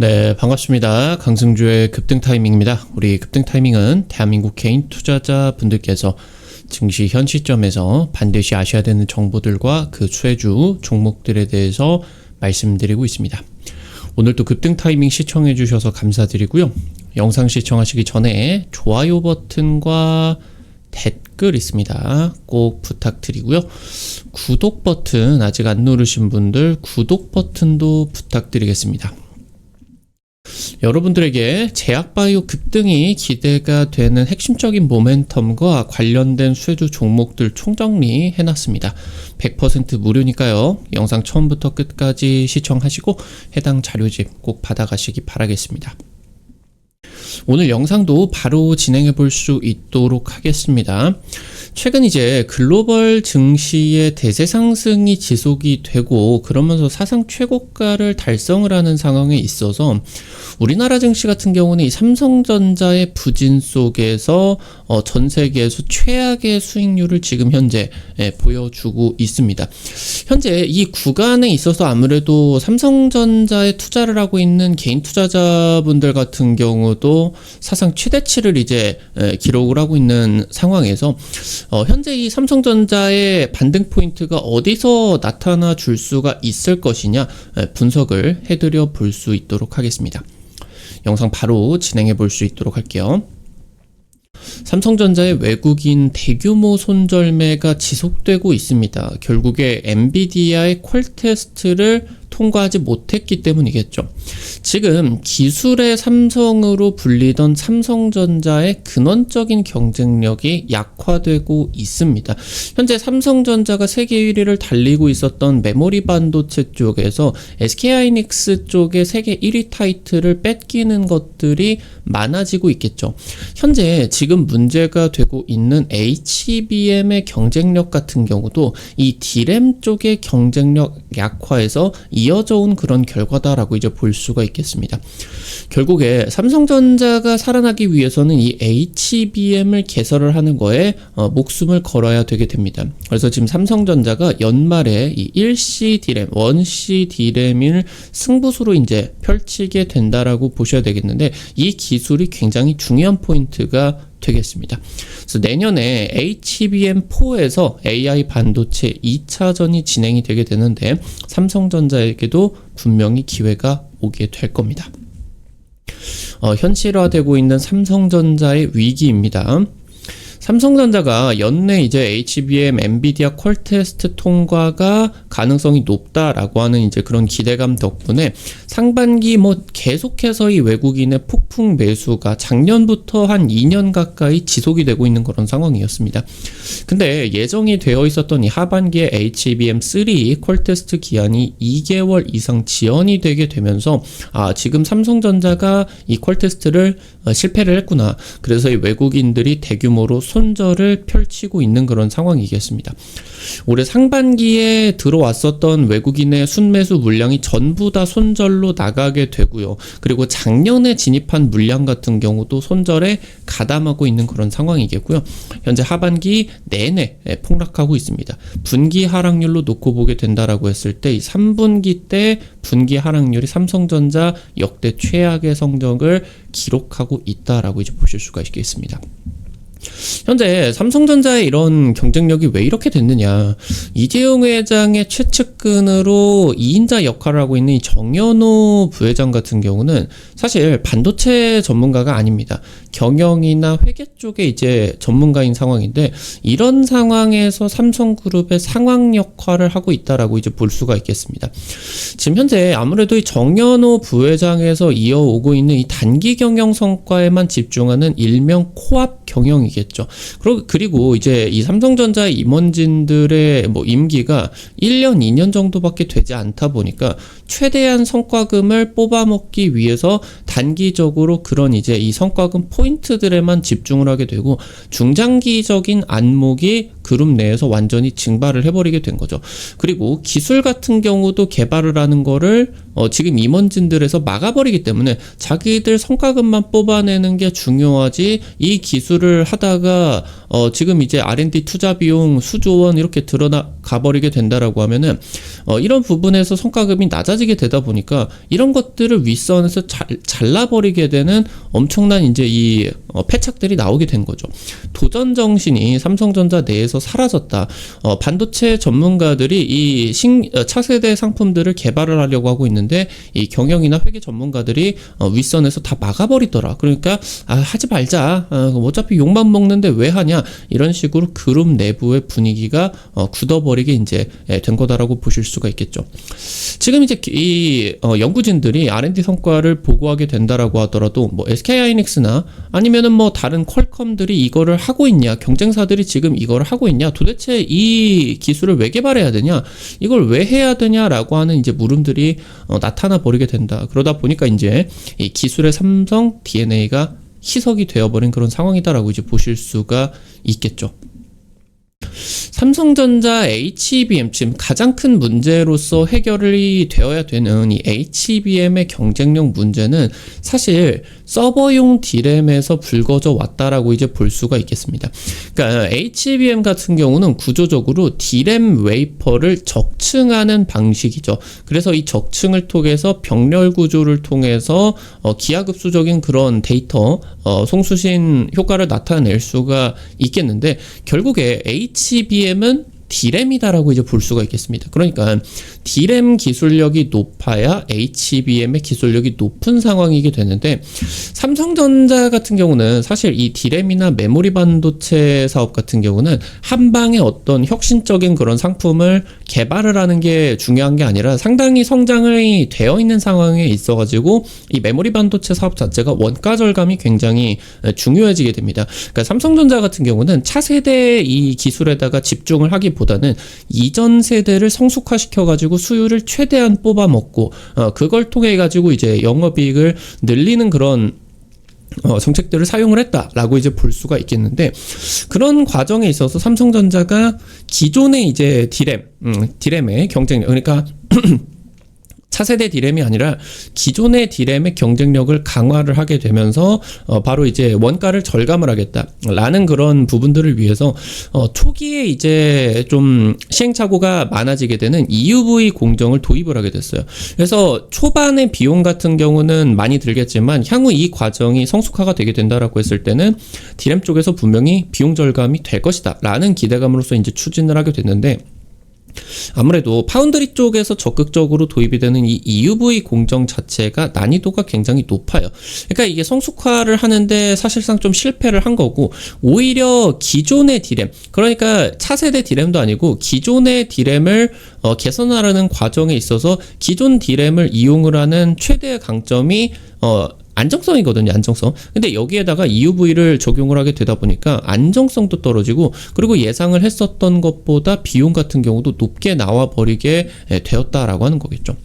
네, 반갑습니다. 강승주의 급등 타이밍입니다. 우리 급등 타이밍은 대한민국 개인 투자자 분들께서 증시 현 시점에서 반드시 아셔야 되는 정보들과 그 수혜주 종목들에 대해서 말씀드리고 있습니다. 오늘도 급등 타이밍 시청해 주셔서 감사드리고요. 영상 시청하시기 전에 좋아요 버튼과 댓글 있습니다. 꼭 부탁드리고요. 구독 버튼 아직 안 누르신 분들 구독 버튼도 부탁드리겠습니다. 여러분들에게 제약바이오 급등이 기대가 되는 핵심적인 모멘텀과 관련된 수혜주 종목들 총정리 해놨습니다. 100% 무료니까요. 영상 처음부터 끝까지 시청하시고 해당 자료집 꼭 받아가시기 바라겠습니다. 오늘 영상도 바로 진행해 볼 수 있도록 하겠습니다. 최근 이제 글로벌 증시의 대세 상승이 지속이 되고 그러면서 사상 최고가를 달성을 하는 상황에 있어서 우리나라 증시 같은 경우는 이 삼성전자의 부진 속에서 전 세계에서 최악의 수익률을 지금 현재 보여주고 있습니다. 현재 이 구간에 있어서 아무래도 삼성전자에 투자를 하고 있는 개인 투자자분들 같은 경우도 사상 최대치를 이제 기록을 하고 있는 상황에서 현재 이 삼성전자의 반등 포인트가 어디서 나타나 줄 수가 있을 것이냐 분석을 해드려 볼 수 있도록 하겠습니다. 영상 바로 진행해 볼 수 있도록 할게요. 삼성전자의 외국인 대규모 손절매가 지속되고 있습니다. 결국에 엔비디아의 퀄 테스트를 통과하지 못했기 때문이겠죠. 지금 기술의 삼성으로 불리던 삼성전자의 근원적인 경쟁력이 약화되고 있습니다. 현재 삼성전자가 세계 1위를 달리고 있었던 메모리 반도체 쪽에서 SK하이닉스 쪽의 세계 1위 타이틀을 뺏기는 것들이 많아지고 있겠죠. 현재 지금 문제가 되고 있는 HBM의 경쟁력 같은 경우도 이 D램 쪽의 경쟁력 약화에서 이어져 온 그런 결과다라고 이제 볼 수가 있겠습니다. 결국에 삼성전자가 살아나기 위해서는 이 HBM을 개설을 하는 거에 목숨을 걸어야 되게 됩니다. 그래서 지금 삼성전자가 연말에 이 1C D램, 1C D램을 승부수로 이제 펼치게 된다라고 보셔야 되겠는데 이 기술이 굉장히 중요한 포인트가 되겠습니다. 그래서 내년에 HBM4에서 AI 반도체 2차전이 진행이 되게 되는데 삼성전자에게도 분명히 기회가 오게 될 겁니다. 현실화되고 있는 삼성전자의 위기입니다. 삼성전자가 연내 이제 HBM 엔비디아 퀄 테스트 통과가 가능성이 높다라고 하는 이제 그런 기대감 덕분에 상반기 계속해서 이 외국인의 폭풍 매수가 작년부터 한 2년 가까이 지속이 되고 있는 그런 상황이었습니다. 근데 예정이 되어 있었던 이 하반기에 HBM3 퀄 테스트 기한이 2개월 이상 지연이 되게 되면서 지금 삼성전자가 이 퀄 테스트를 실패를 했구나. 그래서 이 외국인들이 대규모로 손절을 펼치고 있는 그런 상황이겠습니다. 올해 상반기에 들어왔었던 외국인의 순매수 물량이 전부 다 손절로 나가게 되고요. 그리고 작년에 진입한 물량 같은 경우도 손절에 가담하고 있는 그런 상황이겠고요. 현재 하반기 내내 폭락하고 있습니다. 분기 하락률로 놓고 보게 된다라고 했을 때 이 3분기 때 분기 하락률이 삼성전자 역대 최악의 성적을 기록하고 있다라고 이제 보실 수가 있겠습니다. 현재 삼성전자의 이런 경쟁력이 왜 이렇게 됐느냐. 이재용 회장의 최측근으로 2인자 역할을 하고 있는 이 정연호 부회장 같은 경우는 사실 반도체 전문가가 아닙니다. 경영이나 회계 쪽에 이제 전문가인 상황인데 이런 상황에서 삼성그룹의 상황 역할을 하고 있다라고 이제 볼 수가 있겠습니다. 지금 현재 아무래도 이 정연호 부회장에서 이어오고 있는 이 단기 경영 성과에만 집중하는 일명 코앞 경영이겠죠. 그리고 이제 이 삼성전자의 임원진들의 임기가 1년, 2년 정도밖에 되지 않다 보니까 최대한 성과금을 뽑아먹기 위해서 단기적으로 그런 이제 이 성과금 포인트들에만 집중을 하게 되고 중장기적인 안목이 그룹 내에서 완전히 증발을 해버리게 된 거죠. 그리고 기술 같은 경우도 개발을 하는 거를 지금 임원진들에서 막아버리기 때문에 자기들 성과급만 뽑아내는 게 중요하지, 이 기술을 하다가 지금 이제 R&D 투자 비용 수조 원 이렇게 가버리게 된다라고 하면은 이런 부분에서 성과급이 낮아지게 되다 보니까 이런 것들을 윗선에서 잘라버리게 되는 엄청난 이제 이 패착들이 나오게 된 거죠. 도전 정신이 삼성전자 내에서 사라졌다. 반도체 전문가들이 이 차세대 상품들을 개발을 하려고 하고 있는데 이 경영이나 회계 전문가들이 윗선에서 다 막아버리더라. 그러니까 하지 말자. 어차피 욕만 먹는데 왜 하냐. 이런 식으로 그룹 내부의 분위기가 굳어버리게 이제 된 거다라고 보실 수가 있겠죠. 지금 이제 이 연구진들이 R&D 성과를 보고하게 된다라고 하더라도 뭐 SK하이닉스나 아니면은 뭐 다른 퀄컴들이 이거를 하고 있냐, 경쟁사들이 지금 이거를 하고 있냐, 도대체 이 기술을 왜 개발해야 되냐, 이걸 왜 해야 되냐라고 하는 이제 물음들이 나타나 버리게 된다. 그러다 보니까 이제 이 기술의 삼성 DNA가 희석이 되어버린 그런 상황이다라고 이제 보실 수가 있겠죠. 삼성전자 HBM 지금 가장 큰 문제로서 해결이 되어야 되는 이 HBM의 경쟁력 문제는 사실 서버용 D램에서 불거져 왔다라고 이제 볼 수가 있겠습니다. 그러니까 HBM 같은 경우는 구조적으로 D램 웨이퍼를 적층하는 방식이죠. 그래서 이 적층을 통해서 병렬 구조를 통해서 기하급수적인 그런 데이터 송수신 효과를 나타낼 수가 있겠는데, 결국에 HBM은 D램이다라고 이제 볼 수가 있겠습니다. 그러니까 D램 기술력이 높아야 HBM의 기술력이 높은 상황이게 되는데, 삼성전자 같은 경우는 사실 이 D램이나 메모리 반도체 사업 같은 경우는 한 방에 어떤 혁신적인 그런 상품을 개발을 하는 게 중요한 게 아니라 상당히 성장이 되어 있는 상황에 있어가지고 이 메모리 반도체 사업 자체가 원가 절감이 굉장히 중요해지게 됩니다. 그러니까 삼성전자 같은 경우는 차세대 이 기술에다가 집중을 하기보다는 이전 세대를 성숙화시켜가지고 수율을 최대한 뽑아먹고 그걸 통해 가지고 이제 영업이익을 늘리는 그런 정책들을 사용을 했다라고 이제 볼 수가 있겠는데, 그런 과정에 있어서 삼성전자가 기존의 이제 D램의 경쟁력, 그러니까 차세대 D램이 아니라 기존의 D램의 경쟁력을 강화를 하게 되면서 바로 이제 원가를 절감을 하겠다라는 그런 부분들을 위해서 초기에 이제 좀 시행착오가 많아지게 되는 EUV 공정을 도입을 하게 됐어요. 그래서 초반의 비용 같은 경우는 많이 들겠지만 향후 이 과정이 성숙화가 되게 된다라고 했을 때는 D램 쪽에서 분명히 비용 절감이 될 것이다 라는 기대감으로서 이제 추진을 하게 됐는데, 아무래도 파운드리 쪽에서 적극적으로 도입이 되는 이 EUV 공정 자체가 난이도가 굉장히 높아요. 그러니까 이게 성숙화를 하는데 사실상 좀 실패를 한 거고, 오히려 기존의 D램, 그러니까 차세대 D램도 아니고 기존의 D램을 개선하려는 과정에 있어서 기존 D램을 이용을 하는 최대의 강점이 안정성이거든요, 안정성. 근데 여기에다가 EUV를 적용을 하게 되다 보니까 안정성도 떨어지고, 그리고 예상을 했었던 것보다 비용 같은 경우도 높게 나와 버리게 되었다라고 하는 거겠죠.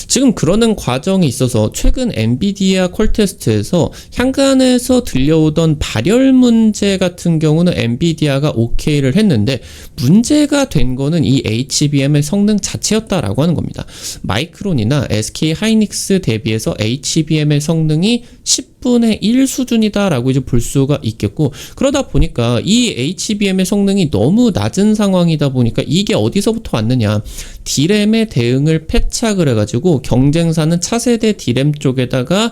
지금 그러는 과정에 있어서 최근 엔비디아 퀄테스트에서 향관에서 들려오던 발열 문제 같은 경우는 엔비디아가 오케이를 했는데, 문제가 된 거는 이 HBM의 성능 자체였다라고 하는 겁니다. 마이크론이나 SK하이닉스 대비해서 HBM의 성능이 10분의 1 수준이다라고 이제 볼 수가 있겠고, 그러다 보니까 이 HBM의 성능이 너무 낮은 상황이다 보니까 이게 어디서부터 왔느냐, D램의 대응을 패착을 해가지고 경쟁사는 차세대 D램 쪽에다가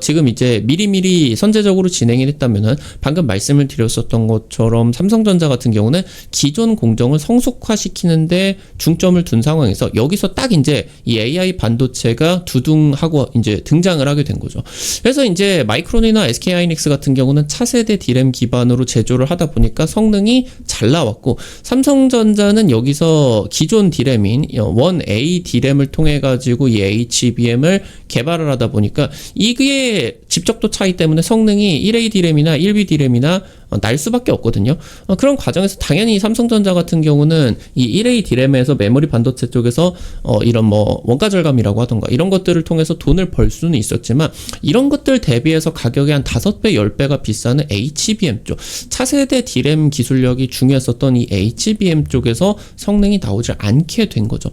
지금 이제 미리미리 선제적으로 진행을 했다면은 방금 말씀을 드렸었던 것처럼 삼성전자 같은 경우는 기존 공정을 성숙화시키는데 중점을 둔 상황에서 여기서 딱 이제 이 AI 반도체가 두둥하고 이제 등장을 하게 된 거죠. 그래서 이제 마이크론이나 SK하이닉스 같은 경우는 차세대 D램 기반으로 제조를 하다 보니까 성능이 잘 나왔고, 삼성전자는 여기서 기존 D램인 1A D램을 통해 가지고 이 HBM을 개발을 하다 보니까 이게 집적도 차이 때문에 성능이 1A DRAM이나 1B DRAM이나 날 수밖에 없거든요. 그런 과정에서 당연히 삼성전자 같은 경우는 이 1A DRAM에서 메모리 반도체 쪽에서 이런 뭐 원가 절감이라고 하던가 이런 것들을 통해서 돈을 벌 수는 있었지만 이런 것들 대비해서 가격이 한 5배, 10배가 비싸는 HBM 쪽, 차세대 DRAM 기술력이 중요했었던 이 HBM 쪽에서 성능이 나오지 않게 된 거죠.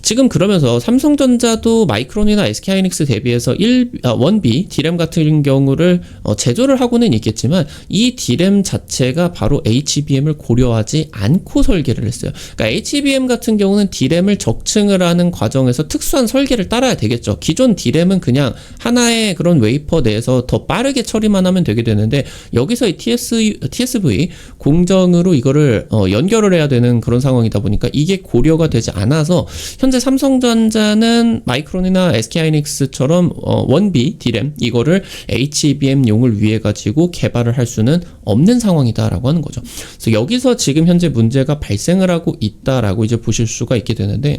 지금 그러면서 삼성전자도 마이크론이나 SK하이닉스 대비해서 1B DRAM 같은 경우를 제조를 하고는 있겠지만 이 DRAM 자체가 바로 HBM을 고려하지 않고 설계를 했어요. 그러니까 HBM 같은 경우는 DRAM을 적층을 하는 과정에서 특수한 설계를 따라야 되겠죠. 기존 DRAM은 그냥 하나의 그런 웨이퍼 내에서 더 빠르게 처리만 하면 되게 되는데 여기서 이 TSV 공정으로 이거를 연결을 해야 되는 그런 상황이다 보니까 이게 고려가 되지 않아서 현재 삼성전자는 마이크론이나 SK하이닉스처럼 1B DRAM 이거를 HBM용을 위해 가지고 개발을 할 수는 없는 상황이다라고 하는 거죠. 그래서 여기서 지금 현재 문제가 발생을 하고 있다라고 이제 보실 수가 있게 되는데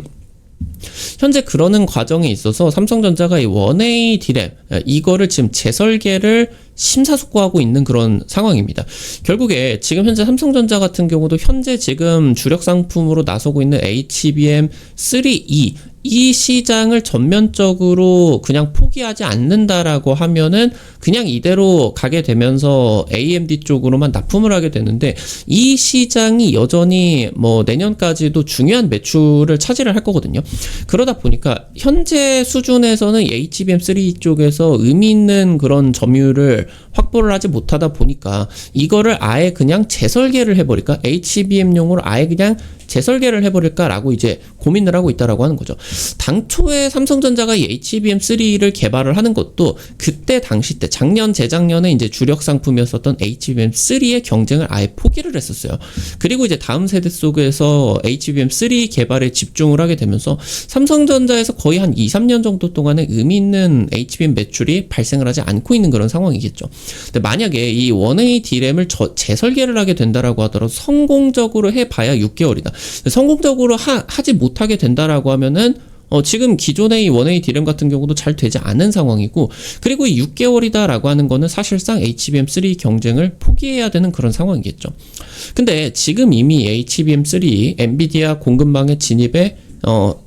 현재 그러는 과정에 있어서 삼성전자가 이 1A DRAM 이거를 지금 재설계를 심사숙고하고 있는 그런 상황입니다. 결국에 지금 현재 삼성전자 같은 경우도 현재 지금 주력 상품으로 나서고 있는 HBM3E 이 시장을 전면적으로 그냥 포기하지 않는다라고 하면은 그냥 이대로 가게 되면서 AMD 쪽으로만 납품을 하게 되는데 이 시장이 여전히 뭐 내년까지도 중요한 매출을 차지를 할 거거든요. 그러다 보니까 현재 수준에서는 HBM3 쪽에서 의미 있는 그런 점유율을 확보를 하지 못하다 보니까 이거를 아예 그냥 재설계를 해버릴까? HBM용으로 아예 그냥 재설계를 해버릴까라고 이제 고민을 하고 있다라고 하는 거죠. 당초에 삼성전자가 이 HBM3를 개발을 하는 것도 그때 당시 때 작년 재작년에 이제 주력 상품이었었던 HBM3의 경쟁을 아예 포기를 했었어요. 그리고 이제 다음 세대 속에서 HBM3 개발에 집중을 하게 되면서 삼성전자에서 거의 한 2, 3년 정도 동안에 의미 있는 HBM 매출이 발생을 하지 않고 있는 그런 상황이겠죠. 근데 만약에 이 1A DRAM을 재설계를 하게 된다라고 하더라도 성공적으로 해봐야 6개월이다. 성공적으로 하지 못하게 된다라고 하면은 지금 기존의 이 1A DRAM 같은 경우도 잘 되지 않은 상황이고 그리고 이 6개월이다라고 하는 거는 사실상 HBM3 경쟁을 포기해야 되는 그런 상황이겠죠. 근데 지금 이미 HBM3 엔비디아 공급망의 진입에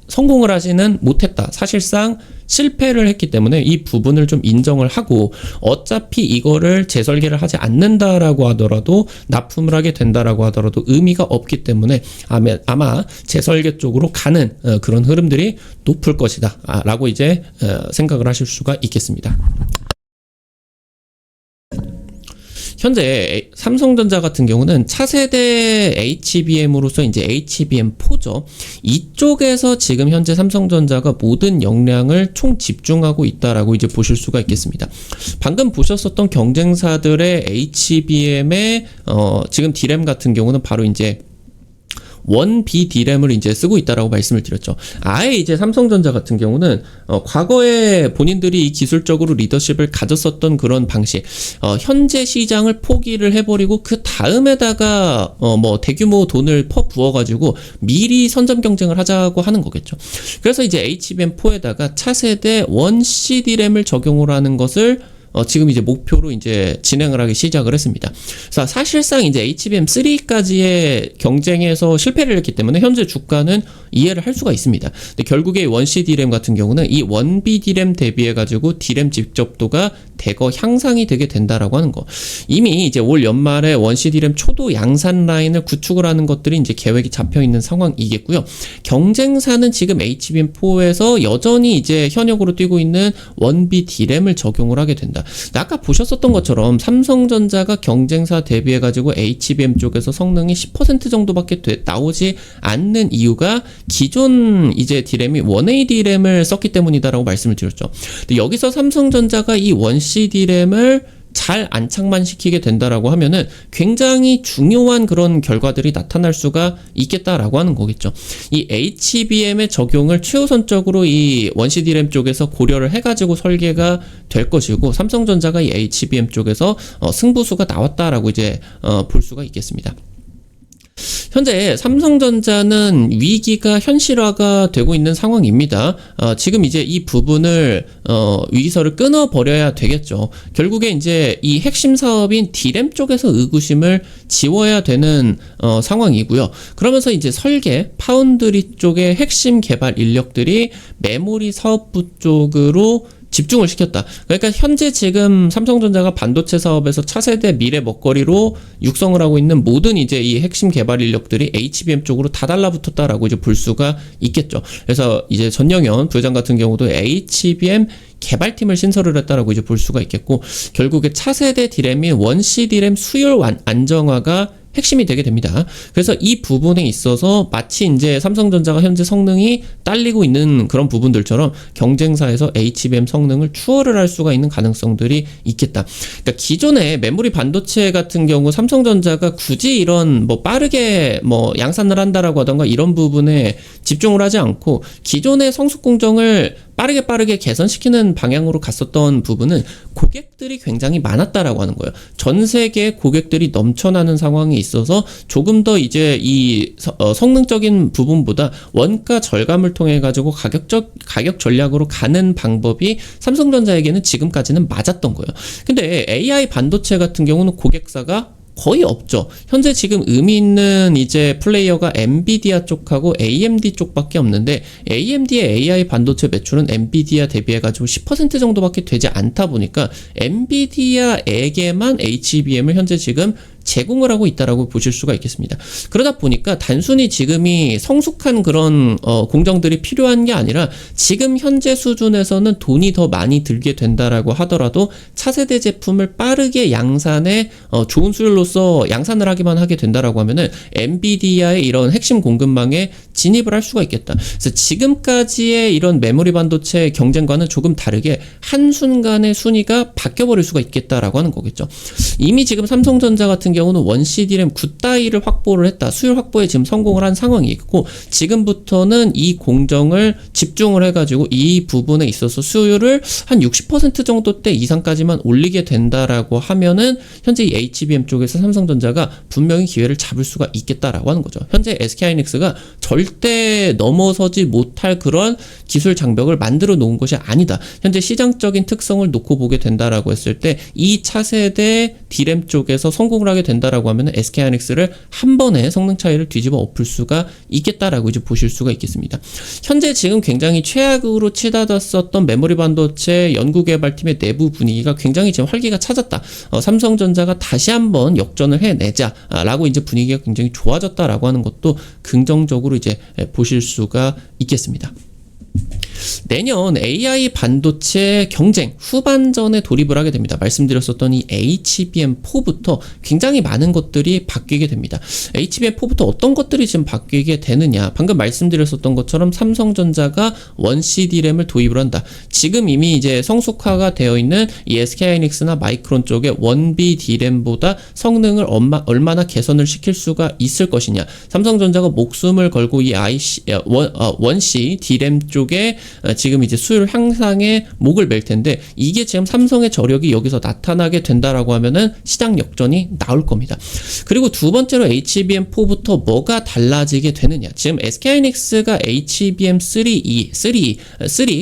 성공을 하지는 못했다. 사실상 실패를 했기 때문에 이 부분을 좀 인정을 하고 어차피 이거를 재설계를 하지 않는다라고 하더라도 납품을 하게 된다라고 하더라도 의미가 없기 때문에 아마 재설계 쪽으로 가는 그런 흐름들이 높을 것이다 라고 이제 생각을 하실 수가 있겠습니다. 현재 삼성전자 같은 경우는 차세대 HBM으로서 이제 HBM4죠. 이쪽에서 지금 현재 삼성전자가 모든 역량을 총 집중하고 있다라고 이제 보실 수가 있겠습니다. 방금 보셨었던 경쟁사들의 HBM의 지금 DRAM 같은 경우는 바로 이제 1B DRAM을 이제 쓰고 있다라고 말씀을 드렸죠. 아예 이제 삼성전자 같은 경우는 과거에 본인들이 이 기술적으로 리더십을 가졌었던 그런 방식, 현재 시장을 포기를 해버리고 그 다음에다가 뭐 대규모 돈을 부어가지고 미리 선점 경쟁을 하자고 하는 거겠죠. 그래서 이제 HBM4에다가 차세대 1C DRAM을 적용을 하는 것을 지금 이제 목표로 이제 진행을 하기 시작을 했습니다. 그래서 사실상 이제 HBM3까지의 경쟁에서 실패를 했기 때문에 현재 주가는 이해를 할 수가 있습니다. 근데 결국에 1C DRAM 같은 경우는 이 1B DRAM 대비해가지고 DRAM 집적도가 대거 향상이 되게 된다라고 하는 거. 이미 이제 올 연말에 1C DRAM 초도 양산 라인을 구축을 하는 것들이 이제 계획이 잡혀 있는 상황이겠고요. 경쟁사는 지금 HBM4에서 여전히 이제 현역으로 뛰고 있는 1B DRAM을 적용을 하게 된다. 아까 보셨었던 것처럼 삼성전자가 경쟁사 대비해가지고 HBM 쪽에서 성능이 10% 정도밖에 나오지 않는 이유가 기존 이제 DRAM이 1A DRAM을 썼기 때문이다라고 말씀을 드렸죠. 근데 여기서 삼성전자가 이 1C DRAM을 잘 안착만시키게 된다라고 하면은 굉장히 중요한 그런 결과들이 나타날 수가 있겠다라고 하는 거겠죠. 이 HBM의 적용을 최우선적으로 이 1C DRAM 쪽에서 고려를 해가지고 설계가 될 것이고 삼성전자가 이 HBM 쪽에서 승부수가 나왔다라고 이제 볼 수가 있겠습니다. 현재 삼성전자는 위기가 현실화가 되고 있는 상황입니다. 지금 이제 이 부분을 위기설을 끊어버려야 되겠죠. 결국에 이제 이 핵심 사업인 D램 쪽에서 의구심을 지워야 되는 상황이고요. 그러면서 이제 설계, 파운드리 쪽의 핵심 개발 인력들이 메모리 사업부 쪽으로 집중을 시켰다. 그러니까 현재 지금 삼성전자가 반도체 사업에서 차세대 미래 먹거리로 육성을 하고 있는 모든 이제 이 핵심 개발 인력들이 HBM 쪽으로 다 달라붙었다라고 이제 볼 수가 있겠죠. 그래서 이제 전영현 부회장 같은 경우도 HBM 개발팀을 신설을 했다라고 이제 볼 수가 있겠고, 결국에 차세대 D램이 원시 D램 수율 안정화가 핵심이 되게 됩니다. 그래서 이 부분에 있어서 마치 이제 삼성전자가 현재 성능이 딸리고 있는 그런 부분들처럼 경쟁사에서 HBM 성능을 추월을 할 수가 있는 가능성들이 있겠다. 그러니까 기존의 메모리 반도체 같은 경우 삼성전자가 굳이 이런 뭐 빠르게 뭐 양산을 한다라고 하던가 이런 부분에 집중을 하지 않고 기존의 성숙 공정을 빠르게 개선시키는 방향으로 갔었던 부분은 고객들이 굉장히 많았다라고 하는 거예요. 전 세계 고객들이 넘쳐나는 상황이 있어서 조금 더 이제 이 성능적인 부분보다 원가 절감을 통해 가지고 가격 전략으로 가는 방법이 삼성전자에게는 지금까지는 맞았던 거예요. 근데 AI 반도체 같은 경우는 고객사가 거의 없죠. 현재 지금 의미 있는 이제 플레이어가 엔비디아 쪽하고 AMD 쪽밖에 없는데, AMD의 AI 반도체 매출은 엔비디아 대비해가지고 10% 정도밖에 되지 않다 보니까 엔비디아에게만 HBM을 현재 지금 제공을 하고 있다라고 보실 수가 있겠습니다. 그러다 보니까 단순히 지금이 성숙한 그런 공정들이 필요한 게 아니라 지금 현재 수준에서는 돈이 더 많이 들게 된다라고 하더라도 차세대 제품을 빠르게 양산에 좋은 수율로서 양산을 하기만 하게 된다라고 하면은 엔비디아의 이런 핵심 공급망에 진입을 할 수가 있겠다. 그래서 지금까지의 이런 메모리 반도체 경쟁과는 조금 다르게 한순간에 순위가 바뀌어버릴 수가 있겠다라고 하는 거겠죠. 이미 지금 삼성전자 같은 경우는 원시 D램 9따위를 확보를 했다. 수율 확보에 지금 성공을 한 상황이 있고, 지금부터는 이 공정을 집중을 해가지고 이 부분에 있어서 수율을 한 60% 정도대 이상까지만 올리게 된다라고 하면은 현재 이 HBM 쪽에서 삼성전자가 분명히 기회를 잡을 수가 있겠다라고 하는 거죠. 현재 SK하이닉스가 절대 넘어서지 못할 그런 기술 장벽을 만들어 놓은 것이 아니다. 현재 시장적인 특성을 놓고 보게 된다라고 했을 때 이 차세대 D램 쪽에서 성공을 하게 된다라고 하면 SK하이닉스를 한 번에 성능 차이를 뒤집어 엎을 수가 있겠다라고 이제 보실 수가 있겠습니다. 현재 지금 굉장히 최악으로 치닫았었던 메모리 반도체 연구개발팀의 내부 분위기가 굉장히 지금 활기가 찾았다. 삼성전자가 다시 한번 역전을 해내자라고 이제 분위기가 굉장히 좋아졌다라고 하는 것도 긍정적으로 이제 보실 수가 있겠습니다. 내년 AI 반도체 경쟁 후반전에 돌입을 하게 됩니다. 말씀드렸었던 이 HBM4부터 굉장히 많은 것들이 바뀌게 됩니다. HBM4부터 어떤 것들이 지금 바뀌게 되느냐, 방금 말씀드렸었던 것처럼 삼성전자가 원시 D램을 도입을 한다. 지금 이미 이제 성숙화가 되어 있는 이 SK하이닉스나 마이크론 쪽의 원B D램보다 성능을 얼마나 개선을 시킬 수가 있을 것이냐, 삼성전자가 목숨을 걸고 이 원시 D램 쪽에 지금 이제 수율 향상에 목을 맬 텐데, 이게 지금 삼성의 저력이 여기서 나타나게 된다라고 하면은 시장 역전이 나올 겁니다. 그리고 두 번째로 HBM4부터 뭐가 달라지게 되느냐. 지금 SK하이닉스가 HBM3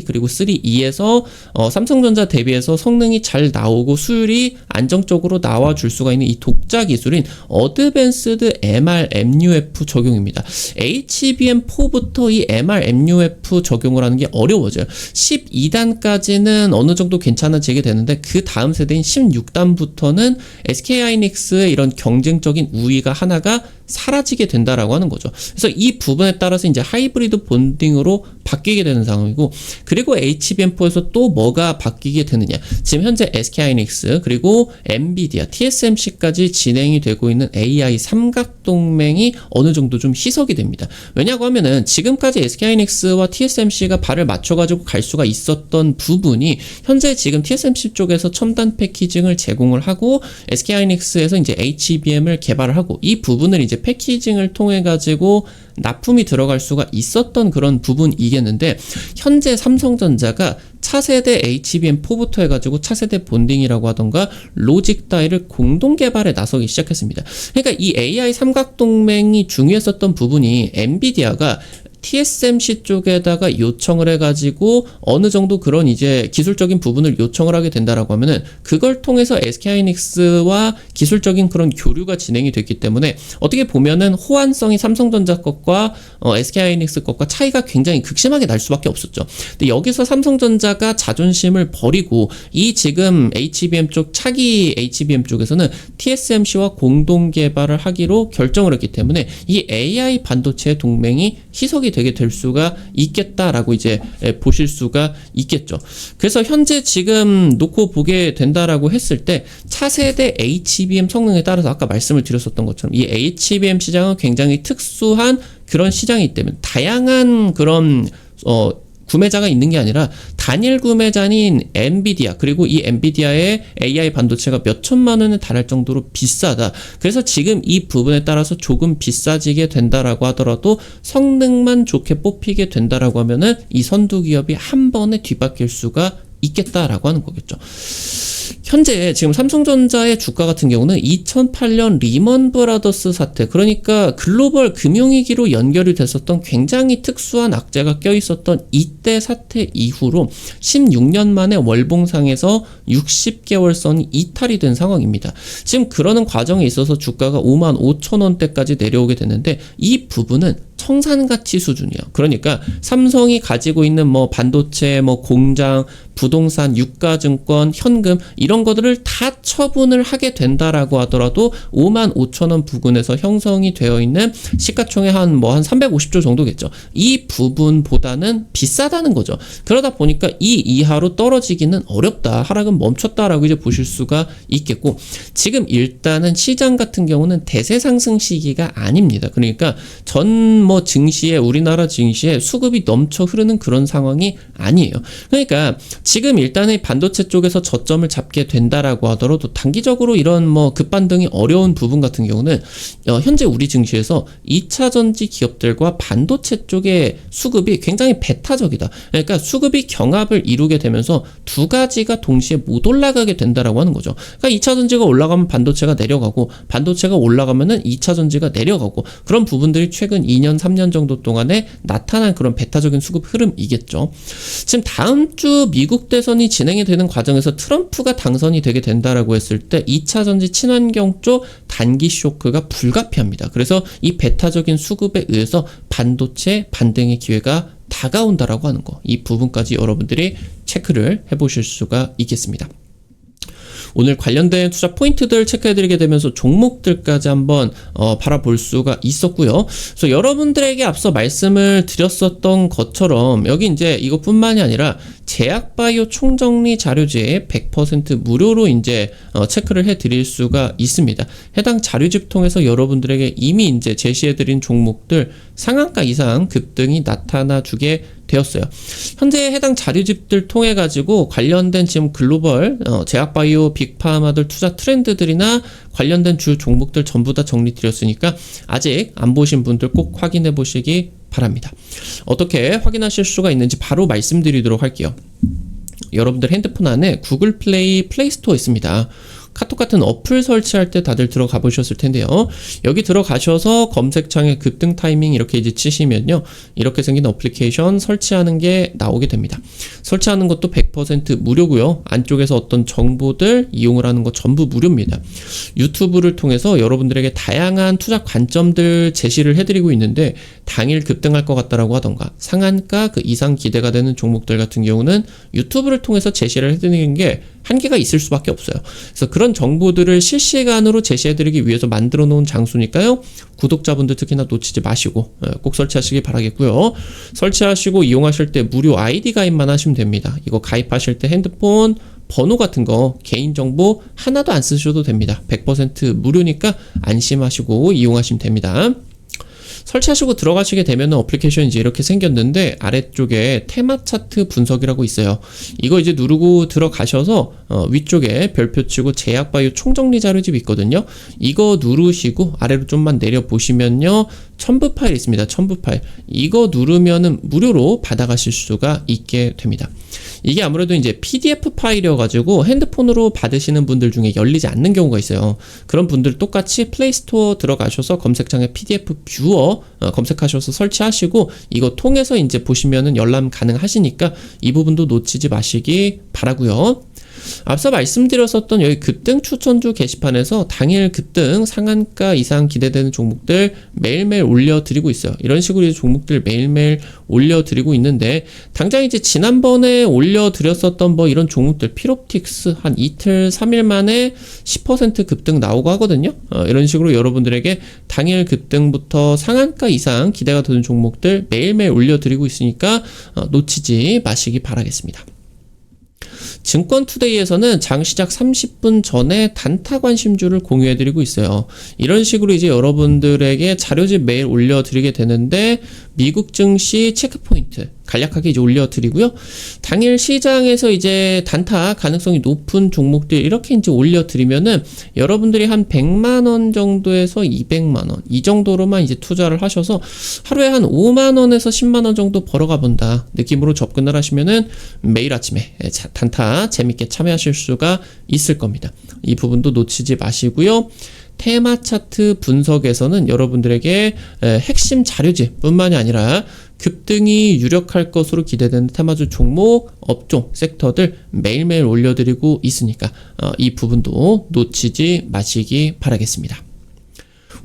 그리고 3E에서 삼성전자 대비해서 성능이 잘 나오고 수율이 안정적으로 나와줄 수가 있는 이 독자 기술인 어드밴스드 MR-MUF 적용입니다. HBM4부터 이 MR-MUF 적용을 하는 게 어려워져요. 12단까지는 어느 정도 괜찮아지게 되는데 그 다음 세대인 16단부터는 SK하이닉스의 이런 경쟁적인 우위가 하나가 사라지게 된다라고 하는 거죠. 그래서 이 부분에 따라서 이제 하이브리드 본딩으로 바뀌게 되는 상황이고, 그리고 HBM4에서 또 뭐가 바뀌게 되느냐. 지금 현재 SK하이닉스 그리고 엔비디아, TSMC까지 진행이 되고 있는 AI 삼각동맹이 어느 정도 좀 희석이 됩니다. 왜냐고 하면은 지금까지 SK하이닉스와 TSMC가 발을 맞춰가지고 갈 수가 있었던 부분이 현재 지금 TSMC 쪽에서 첨단 패키징을 제공을 하고 SK하이닉스에서 이제 HBM을 개발을 하고 이 부분을 이제 이제 패키징을 통해 가지고 납품이 들어갈 수가 있었던 그런 부분이겠는데, 현재 삼성전자가 차세대 HBM4부터 해가지고 차세대 본딩이라고 하던가 로직 다이를 공동 개발에 나서기 시작했습니다. 그러니까 이 AI 삼각동맹이 중요했었던 부분이 엔비디아가 TSMC 쪽에다가 요청을 해가지고 어느 정도 그런 이제 기술적인 부분을 요청을 하게 된다라고 하면은 그걸 통해서 SK하이닉스와 기술적인 그런 교류가 진행이 됐기 때문에 어떻게 보면은 호환성이 삼성전자 것과 SK하이닉스 것과 차이가 굉장히 극심하게 날 수밖에 없었죠. 근데 여기서 삼성전자가 자존심을 버리고 이 지금 HBM 쪽 차기 HBM 쪽에서는 TSMC와 공동 개발을 하기로 결정을 했기 때문에 이 AI 반도체 동맹이 희석이 되게 될 수가 있겠다라고 이제 보실 수가 있겠죠. 그래서 현재 지금 놓고 보게 된다라고 했을 때 차세대 HBM 성능에 따라서 아까 말씀을 드렸었던 것처럼 이 HBM 시장은 굉장히 특수한 그런 시장이기 때문에 다양한 그런 구매자가 있는 게 아니라 단일 구매자인 엔비디아, 그리고 이 엔비디아의 AI 반도체가 몇 천만 원에 달할 정도로 비싸다. 그래서 지금 이 부분에 따라서 조금 비싸지게 된다라고 하더라도 성능만 좋게 뽑히게 된다라고 하면은 이 선두 기업이 한 번에 뒤바뀔 수가 있겠다라고 하는 거겠죠. 현재 지금 삼성전자의 주가 같은 경우는 2008년 리먼 브라더스 사태, 그러니까 글로벌 금융위기로 연결이 됐었던 굉장히 특수한 악재가 껴있었던 이때 사태 이후로 16년 만에 월봉상에서 60개월 선이 이탈이 된 상황입니다. 지금 그러는 과정에 있어서 주가가 55,000원대까지 내려오게 됐는데 이 부분은 청산가치 수준이에요. 그러니까 삼성이 가지고 있는 뭐 반도체, 뭐 공장, 부동산, 유가증권, 현금 이런 것들을 다 처분을 하게 된다라고 하더라도 55,000원 부근에서 형성이 되어 있는 시가총액 한 350조 정도겠죠. 이 부분보다는 비싸다는 거죠. 그러다 보니까 이 이하로 떨어지기는 어렵다. 하락은 멈췄다라고 이제 보실 수가 있겠고, 지금 일단은 시장 같은 경우는 대세 상승 시기가 아닙니다. 그러니까 전 증시에, 우리나라 증시에 수급이 넘쳐 흐르는 그런 상황이 아니에요. 그러니까 지금 일단은 반도체 쪽에서 저점을 잡게 된다라고 하더라도 단기적으로 이런 급반등이 어려운 부분 같은 경우는 현재 우리 증시에서 2차 전지 기업들과 반도체 쪽의 수급이 굉장히 배타적이다. 그러니까 수급이 경합을 이루게 되면서 두 가지가 동시에 못 올라가게 된다라고 하는 거죠. 그러니까 2차 전지가 올라가면 반도체가 내려가고, 반도체가 올라가면은 2차 전지가 내려가고, 그런 부분들이 최근 2년 3년 정도 동안에 나타난 그런 배타적인 수급 흐름이겠죠. 지금 다음 주 미국 대선이 진행이 되는 과정에서 트럼프가 당선이 되게 된다라고 했을 때 2차 전지 친환경 쪽 단기 쇼크가 불가피합니다. 그래서 이 배타적인 수급에 의해서 반도체 반등의 기회가 다가온다라고 하는 거, 이 부분까지 여러분들이 체크를 해보실 수가 있겠습니다. 오늘 관련된 투자 포인트들 체크해드리게 되면서 종목들까지 한번 바라볼 수가 있었고요. 그래서 여러분들에게 앞서 말씀을 드렸었던 것처럼 여기 이제 이것뿐만이 아니라 제약바이오 총정리 자료지에 100% 무료로 이제 체크를 해드릴 수가 있습니다. 해당 자료집 통해서 여러분들에게 이미 이제 제시해드린 종목들 상한가 이상 급등이 나타나주게 되었어요. 현재 해당 자료집들 통해 가지고 관련된 지금 글로벌 제약바이오 빅파마들 투자 트렌드들이나 관련된 주 종목들 전부 다 정리 드렸으니까 아직 안 보신 분들 꼭 확인해 보시기 바랍니다. 어떻게 확인하실 수가 있는지 바로 말씀드리도록 할게요. 여러분들 핸드폰 안에 구글 플레이 스토어 있습니다. 카톡 같은 어플 설치할 때 다들 들어가 보셨을 텐데요. 여기 들어가셔서 검색창에 급등 타이밍 이렇게 이제 치시면요, 이렇게 생긴 어플리케이션 설치하는 게 나오게 됩니다. 설치하는 것도 100% 무료고요. 안쪽에서 어떤 정보들 이용을 하는 거 전부 무료입니다. 유튜브를 통해서 여러분들에게 다양한 투자 관점들 제시를 해드리고 있는데, 당일 급등할 것 같다라고 하던가 상한가 그 이상 기대가 되는 종목들 같은 경우는 유튜브를 통해서 제시를 해드리는 게 한계가 있을 수밖에 없어요. 그래서 그런 정보들을 실시간으로 제시해드리기 위해서 만들어 놓은 장소니까요, 구독자분들 특히나 놓치지 마시고 꼭 설치하시기 바라겠고요. 설치하시고 이용하실 때 무료 아이디 가입만 하시면 됩니다. 이거 가입하실 때 핸드폰 번호 같은 거 개인정보 하나도 안 쓰셔도 됩니다. 100% 무료니까 안심하시고 이용하시면 됩니다. 설치하시고 들어가시게 되면 어플리케이션이 이제 이렇게 생겼는데 아래쪽에 테마 차트 분석이라고 있어요. 이거 이제 누르고 들어가셔서 위쪽에 별표 치고 제약 바이오 총정리 자료집 있거든요. 이거 누르시고 아래로 좀만 내려 보시면요. 첨부 파일 있습니다. 첨부 파일. 이거 누르면은 무료로 받아가실 수가 있게 됩니다. 이게 아무래도 이제 PDF 파일이어가지고 핸드폰으로 받으시는 분들 중에 열리지 않는 경우가 있어요. 그런 분들 똑같이 플레이스토어 들어가셔서 검색창에 PDF 뷰어 검색하셔서 설치하시고 이거 통해서 이제 보시면은 열람 가능하시니까 이 부분도 놓치지 마시기 바라고요. 앞서 말씀드렸었던 여기 급등 추천주 게시판에서 당일 급등 상한가 이상 기대되는 종목들 매일매일 올려드리고 있어요. 이런 식으로 이제 종목들 매일매일 올려드리고 있는데 당장 이제 지난번에 올려드렸었던 뭐 이런 종목들 필옵틱스 한 이틀 3일 만에 10% 급등 나오고 하거든요. 이런 식으로 여러분들에게 당일 급등부터 상한가 이상 기대가 되는 종목들 매일매일 올려드리고 있으니까 놓치지 마시기 바라겠습니다. 증권투데이에서는 장 시작 30분 전에 단타 관심주를 공유해드리고 있어요. 이런 식으로 이제 여러분들에게 자료집 매일 올려드리게 되는데 미국 증시 체크포인트 간략하게 이제 올려드리고요. 당일 시장에서 이제 단타 가능성이 높은 종목들 이렇게 이제 올려드리면은 여러분들이 한 100만원 정도에서 200만원 이 정도로만 이제 투자를 하셔서 하루에 한 5만원에서 10만원 정도 벌어가 본다 느낌으로 접근을 하시면은 매일 아침에 단타 재밌게 참여하실 수가 있을 겁니다. 이 부분도 놓치지 마시고요. 테마 차트 분석에서는 여러분들에게 핵심 자료집 뿐만이 아니라 급등이 유력할 것으로 기대되는 테마주 종목, 업종, 섹터들 매일매일 올려드리고 있으니까 이 부분도 놓치지 마시기 바라겠습니다.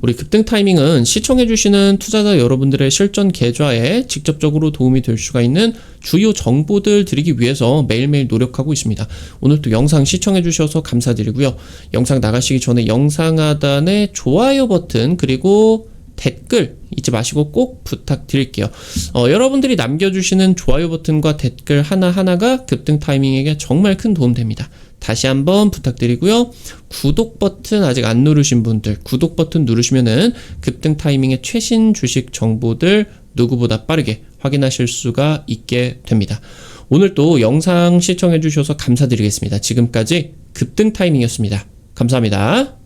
우리 급등 타이밍은 시청해주시는 투자자 여러분들의 실전 계좌에 직접적으로 도움이 될 수가 있는 주요 정보들 드리기 위해서 매일매일 노력하고 있습니다. 오늘도 영상 시청해주셔서 감사드리고요. 영상 나가시기 전에 영상 하단에 좋아요 버튼 그리고 댓글 잊지 마시고 꼭 부탁드릴게요. 여러분들이 남겨주시는 좋아요 버튼과 댓글 하나하나가 급등 타이밍에게 정말 큰 도움 됩니다. 다시 한번 부탁드리고요. 구독 버튼 아직 안 누르신 분들 구독 버튼 누르시면은 급등 타이밍의 최신 주식 정보들 누구보다 빠르게 확인하실 수가 있게 됩니다. 오늘 또 영상 시청해 주셔서 감사드리겠습니다. 지금까지 급등 타이밍이었습니다. 감사합니다.